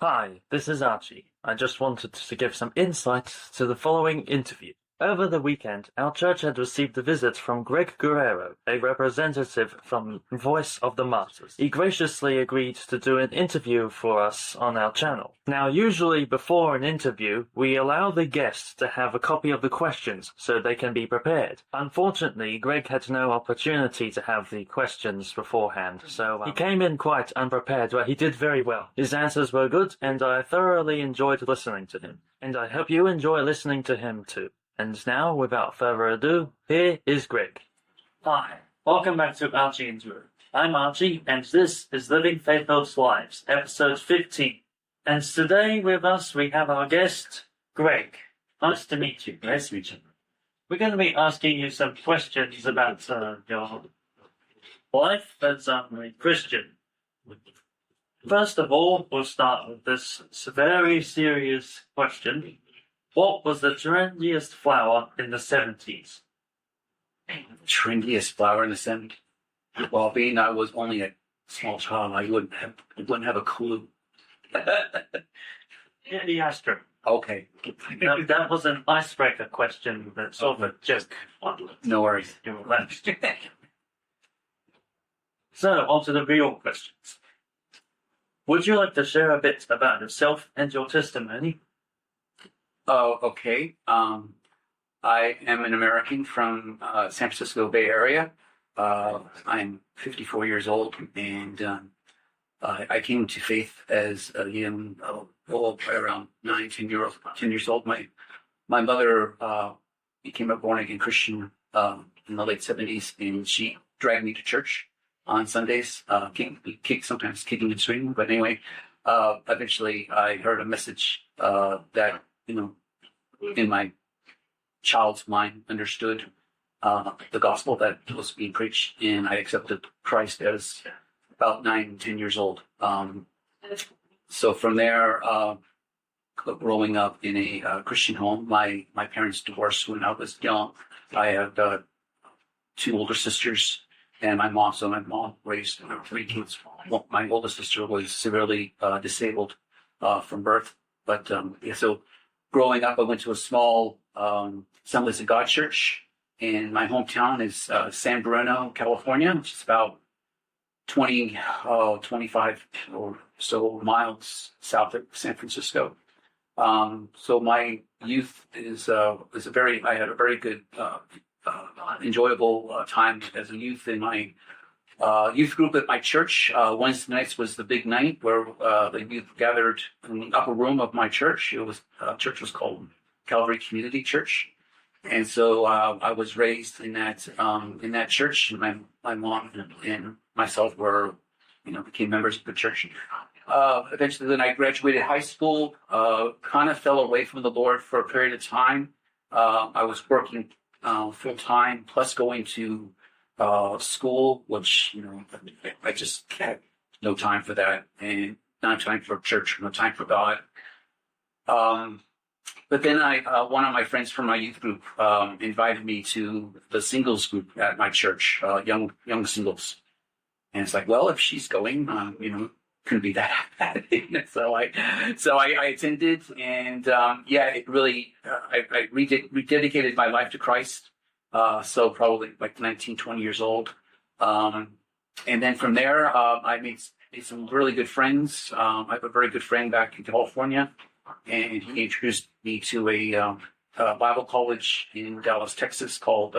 Hi, this is Archie. I just wanted to give some insight to the following interview. Over the weekend, our church had received a visit from Greg Guerrero, a representative from Voice of the Martyrs. He graciously agreed to do an interview for us on our channel. Now, usually before an interview, we allow the guests to have a copy of the questions so they can be prepared. Unfortunately, Greg had no opportunity to have the questions beforehand, so he came in quite unprepared, but he did very well. His answers were good, and I thoroughly enjoyed listening to him. And I hope you enjoy listening to him too. And now, without further ado, here is Greg. Hi, welcome back to Archie and Drew. I'm Archie, and this is Living Faithful's Lives, episode 15. And today with us we have our guest, Greg. Nice to meet you. Nice to meet you. We're going to be asking you some questions about your life as a Christian. First of all, we'll start with this very serious question. What was the trendiest flower in the 70s? Trendiest flower in the 70s? Well, being I was only a small child, I wouldn't have a clue. Yeah, the Astro. Okay. That was an icebreaker question, but sort of a joke. No worries. So, on to the real questions. Would you like to share a bit about yourself and your testimony? Oh, okay. I am an American from San Francisco Bay Area. I'm 54 years old, and I came to faith as a young, around 10 years old. My mother became a born-again Christian in the late 70s, and she dragged me to church on Sundays, sometimes kicking and screaming. But anyway, eventually I heard a message that, in my child's mind, understood the gospel that was being preached, and I accepted Christ as about 10 years old. So from there, growing up in a Christian home, my parents divorced when I was young. I had two older sisters and my mom. So my mom raised 3 kids. My oldest sister was severely disabled from birth. But so growing up, I went to a small Assemblies of God church, and my hometown is San Bruno, California, which is about 25 or so miles south of San Francisco. So my youth I had a very good, enjoyable time as a youth in my youth group at my church. Wednesday nights was the big night where the youth gathered in the upper room of my church. Church was called Calvary Community Church, and so I was raised in that church. And my mom and myself became members of the church. Eventually, then I graduated high school. Kind of fell away from the Lord for a period of time. I was working full time plus going to school, which, I just had no time for that, and not time for church, no time for God. But then one of my friends from my youth group invited me to the singles group at my church, young singles. And it's like, well, if she's going, couldn't be that bad. So I attended, and it really, I rededicated my life to Christ. So probably like 19, 20 years old. And then from there, I made some really good friends. I have a very good friend back in California, and he introduced me to a Bible college in Dallas, Texas called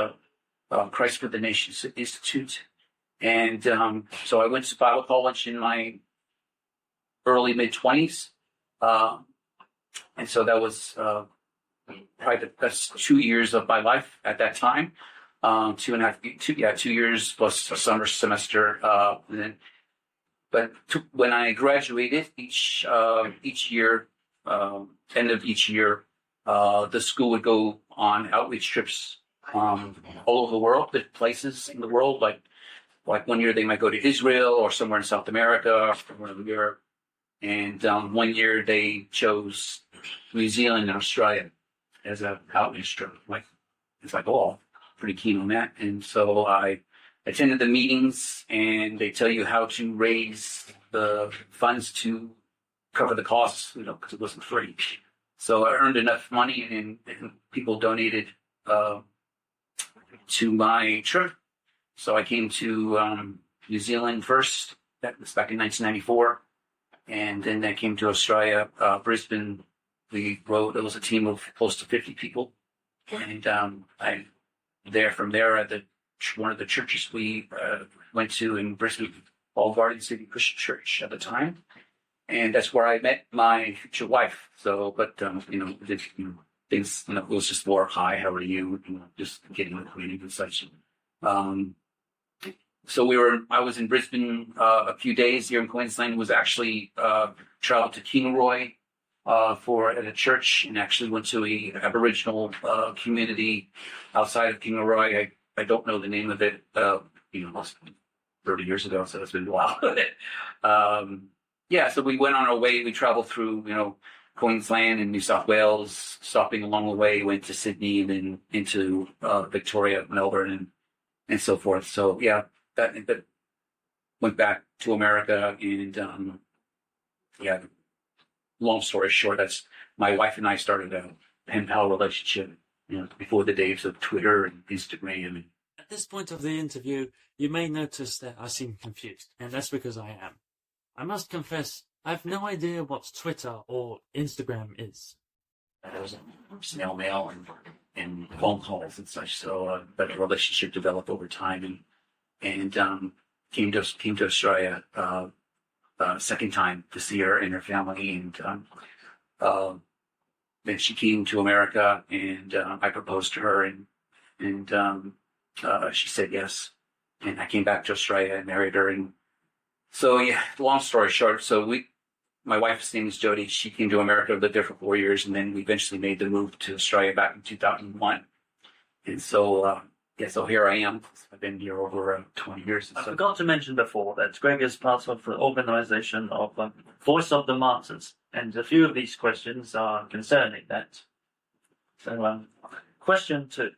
Christ for the Nations Institute. And so I went to Bible college in my early mid-20s. And so that was probably the best 2 years of my life at that time. 2 years plus a summer semester. When I graduated, each year, end of each year, the school would go on outreach trips all over the world, different places in the world. Like 1 year they might go to Israel or somewhere in South America or somewhere in Europe. And 1 year they chose New Zealand and Australia as an outreach trip. It's like, oh, pretty keen on that. And so I attended the meetings, and they tell you how to raise the funds to cover the costs, because it wasn't free. So I earned enough money, and people donated to my trip. So I came to New Zealand first. That was back in 1994. And then I came to Australia, Brisbane. It was a team of close to 50 people. And from there at one of the churches we went to in Brisbane, All Garden City Christian Church at the time. And that's where I met my future wife. So, but, things, it was just more, hi, how are you? Just getting acquainted and such. I was in Brisbane a few days here in Queensland, was actually traveled to Kingaroy at a church, and actually went to a Aboriginal community outside of Kingaroy. I don't know the name of it, 30 years ago, so it's been a while. So we went on our way. We traveled through, Queensland and New South Wales, stopping along the way, went to Sydney and then into Victoria, Melbourne, and so forth. So, that went back to America, and long story short, that's my wife and I started a pen pal relationship, before the days of Twitter and Instagram. At this point of the interview, you may notice that I seem confused, and that's because I am. I must confess, I have no idea what Twitter or Instagram is. There was snail mail and phone calls and such, so but a relationship developed over time, and came to Australia second time to see her and her family, and then she came to America, and I proposed to her, and she said yes, and I came back to Australia and married her, and so long story short, my wife's name is Jody. She came to America, lived there for 4 years, and then we eventually made the move to Australia back in 2001, and so here I am. I've been here over 20 years. I forgot to mention before that Greg is part of the organization of Voice of the Martyrs, and a few of these questions are concerning that. So, question 2.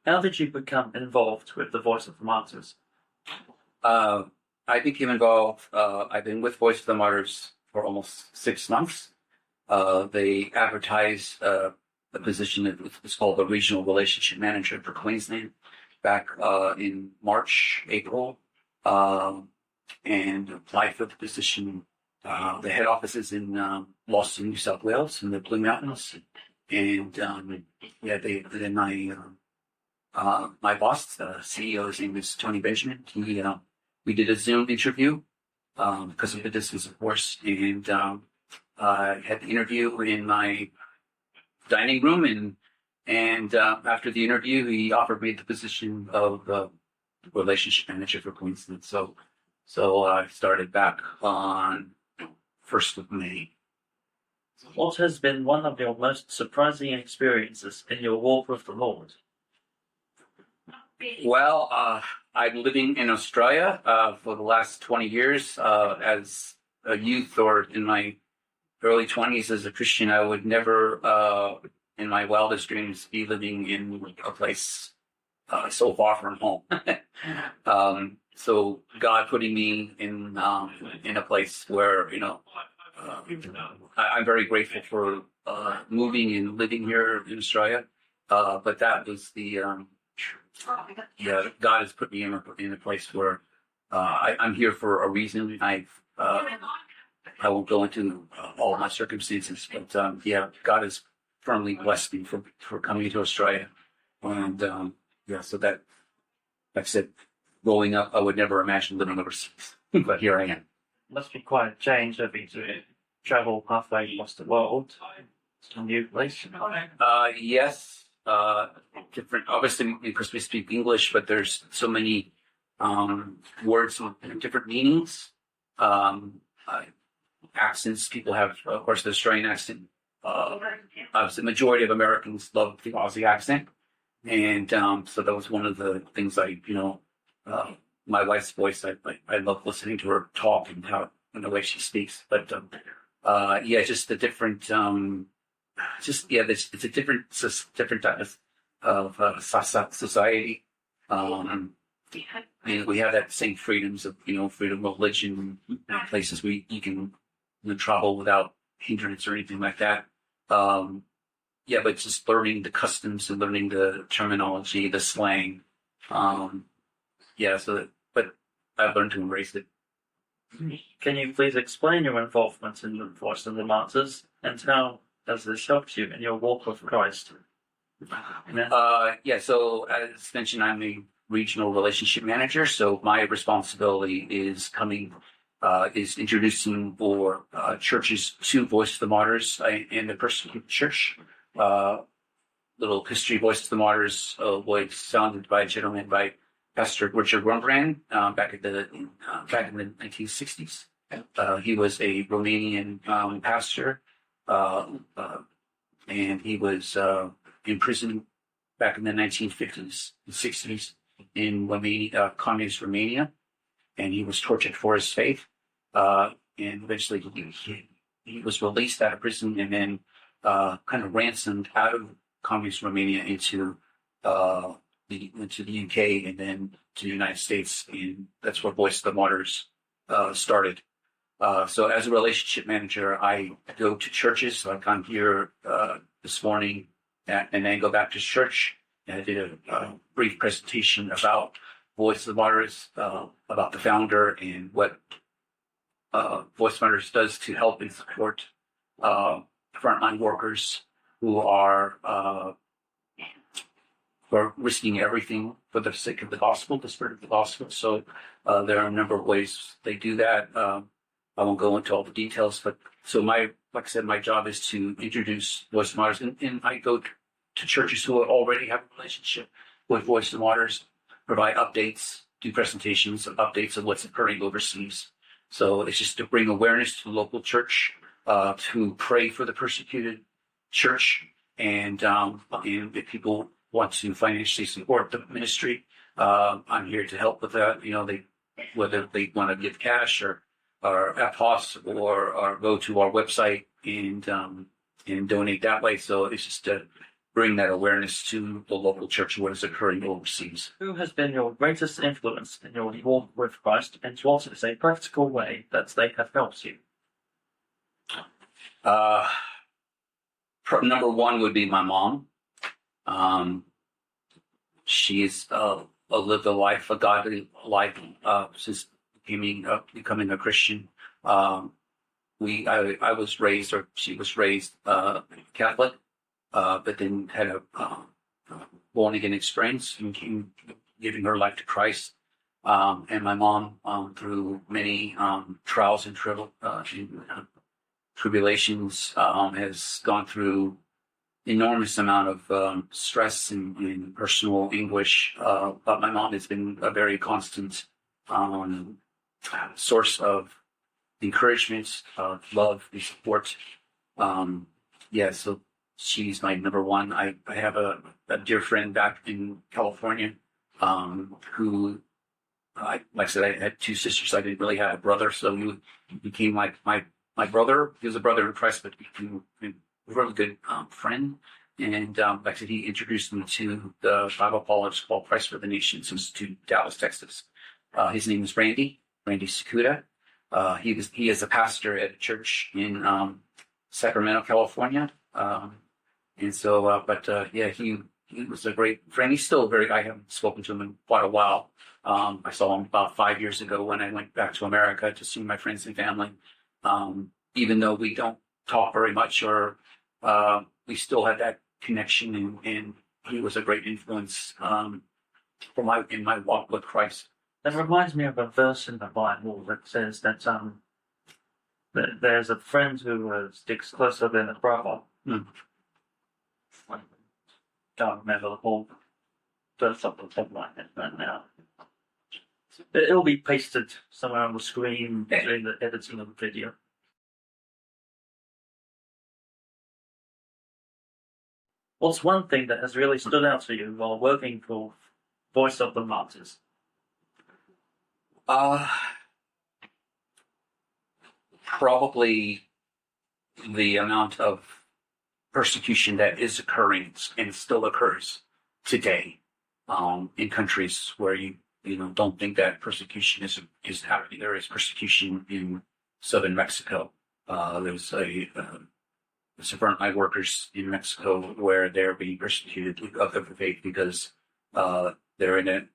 How did you become involved with the Voice of the Martyrs? I became involved. I've been with Voice of the Martyrs for almost 6 months. They advertised a position that was called the Regional Relationship Manager for Queensland back in March, April, and applied for the position. The head office is in Lawson, New South Wales, in the Blue Mountains, and my boss, the CEO, his name is Tony Benjamin. We did a Zoom interview because of the distance, of course, and I had the interview in my dining room, and after the interview, he offered me the position of relationship manager for Queensland. So I started back on 1st of May. What has been one of your most surprising experiences in your walk with the Lord? Well, I've been living in Australia for the last 20 years. As a youth or in my early 20s as a Christian, I would never, in my wildest dreams, be living in a place so far from home. So God putting me in a place where, I'm very grateful for moving and living here in Australia. But that was God has put me in a place where I'm here for a reason. I won't go into all my circumstances, but God has firmly blessed me for coming to Australia, and so that, like I said, growing up, I would never imagine living overseas, but here I am. Must be quite a change having to travel halfway across the world to a new place. Yes. Different, obviously, because we speak English, but there's so many words with different meanings. Accents, people have, of course, the Australian accent. Obviously, the majority of Americans love the Aussie accent. And so that was one of the things my wife's voice, I love listening to her talk and the way she speaks. But just the different, it's a different type of society. And we have that same freedoms of, freedom of religion, places where you can travel without hindrance or anything like that. But just learning the customs and learning the terminology, the slang. But I've learned to embrace it. Can you please explain your involvement in the Voice of the Martyrs, and how has this helped you in your walk with Christ? So as mentioned, I'm a regional relationship manager, so my responsibility is introducing for churches to Voice of the Martyrs and the Persecuted Church. Little history. Voice of the Martyrs was founded by a gentleman by Pastor Richard Wurmbrand back in the 1960s. He was a Romanian pastor, and he was in prison back in the 1950s and 60s in Romania, communist Romania, and he was tortured for his faith. And eventually he was released out of prison and then kind of ransomed out of communist Romania into the UK and then to the United States, and that's where Voice of the Martyrs started. So as a relationship manager, I go to churches, like I'm here this morning, and then go back to church. And I did a brief presentation about Voice of the Martyrs, about the founder and what Voice of the Martyrs does to help and support frontline workers who are risking everything for the sake of the gospel, the spirit of the gospel. So there are a number of ways they do that. I won't go into all the details, but so like I said, my job is to introduce Voice of the Martyrs, and I go to churches who already have a relationship with Voice of the Martyrs, provide updates, do presentations of updates of what's occurring overseas. So it's just to bring awareness to the local church, to pray for the persecuted church, and if people want to financially support the ministry, I'm here to help with that. Whether they want to give cash or APOS or go to our website and donate that way. So it's just to bring that awareness to the local church of what is occurring overseas. Who has been your greatest influence in your walk with Christ, and what is a practical way that they have helped you? Number one would be my mom. She's lived a life, a godly life, since becoming a Christian. I was raised, or she was raised Catholic, but then had a born again experience and came giving her life to Christ. And my mom, through many trials and tribulations, has gone through enormous amount of stress and personal anguish. But my mom has been a very constant source of encouragement, love, and support. So she's my number one. I have a dear friend back in California who, like I said, I had two sisters. I didn't really have a brother, so he became like my brother. He was a brother in Christ, but became a really good friend. And like I said, he introduced me to the Bible college called Christ for the Nations Institute, Dallas, Texas. His name is Randy Sakuda. He is a pastor at a church in Sacramento, California. He was a great friend. He's still I haven't spoken to him in quite a while. I saw him about 5 years ago when I went back to America to see my friends and family. Even though we don't talk very much, or we still have that connection, and he was a great influence in my walk with Christ. That reminds me of a verse in the Bible that says that there's a friend who sticks closer than a brother. I can't remember the whole verse off the top of my head right now. It'll be pasted somewhere on the screen during the editing of the video. What's one thing that has really stood out to you while working for Voice of the Martyrs? Probably the amount of persecution that is occurring and still occurs today in countries where you don't think that persecution is happening. There is persecution in southern Mexico. There's certain light workers in Mexico where they're being persecuted of their faith because they're in a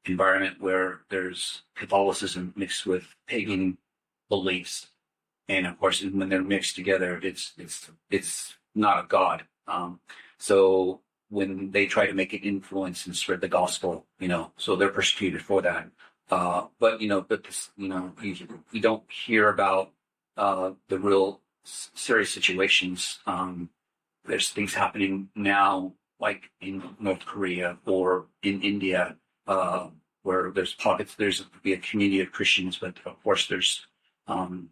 environment where there's Catholicism mixed with pagan beliefs, and of course, when they're mixed together, it's not a god. So when they try to make an influence and spread the gospel, so they're persecuted for that. But this, you don't hear about the real serious situations. There's things happening now, like in North Korea or in India, where there's pockets. There's be a community of Christians, but of course there's some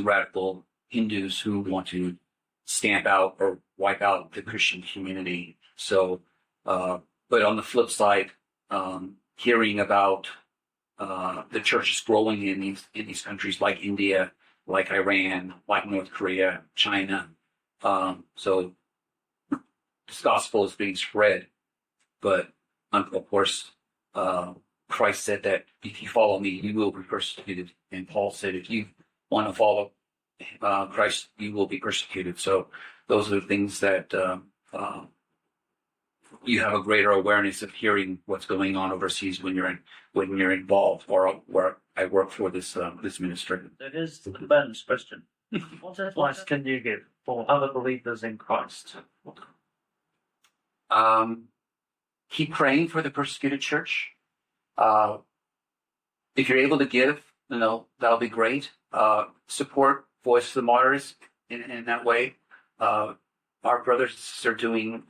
radical Hindus who want to stamp out or wipe out the Christian community. So, but on the flip side, hearing about the churches growing in these countries like India, like Iran, like North Korea, China. So this gospel is being spread, but of course, Christ said that if you follow me, you will be persecuted. And Paul said, if you want to follow Christ, you will be persecuted. So those are the things that you have a greater awareness of hearing what's going on overseas when you're involved, or where I work for this ministry. It is the bonus question. What advice can you give for other believers in Christ? Keep praying for the persecuted church. If you're able to give, that'll be great. Support Voice of the Martyrs in that way. Our brothers and sisters are doing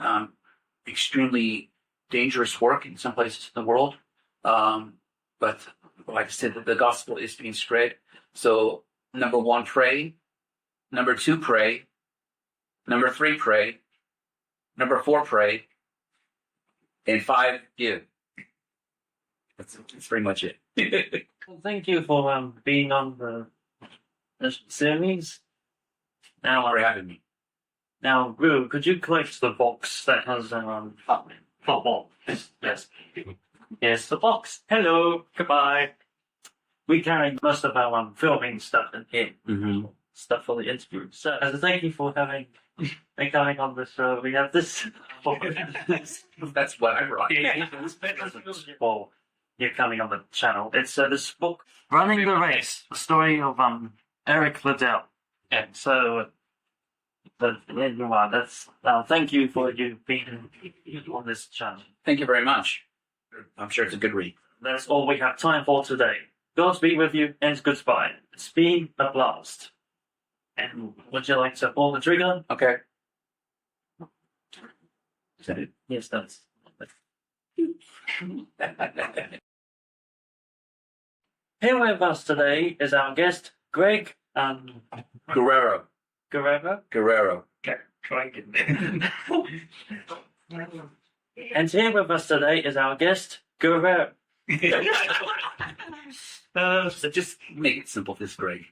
extremely dangerous work in some places in the world. But like I said, the gospel is being spread. So, number 1, pray. Number 2, pray. Number 3, pray. Number 4, pray. And 5, give. That's pretty much it. Well, thank you for being on the series. Now, for having me. Now, Gru, could you collect the box that has football? Yes. Yes, the box. Hello. Goodbye. We carry most of our filming stuff in here. Mm-hmm. Stuff for the interview. So, as a thank you for coming on this show, we have this. That's what I brought. For you coming on the channel. It's this book, Running the Race, the story of Eric Liddell. And so, that's thank you for you being on this channel. Thank you very much. I'm sure it's a good read. That's all we have time for today. God be with you, and goodbye. It's been a blast. And would you like to pull the trigger? Okay. Is that it? Yes, that's. Here with us today is our guest, Greg Guerrero. Guerrero. Okay, try again. And here with us today is our guest, Guerrero. So just make it simple, this Greg.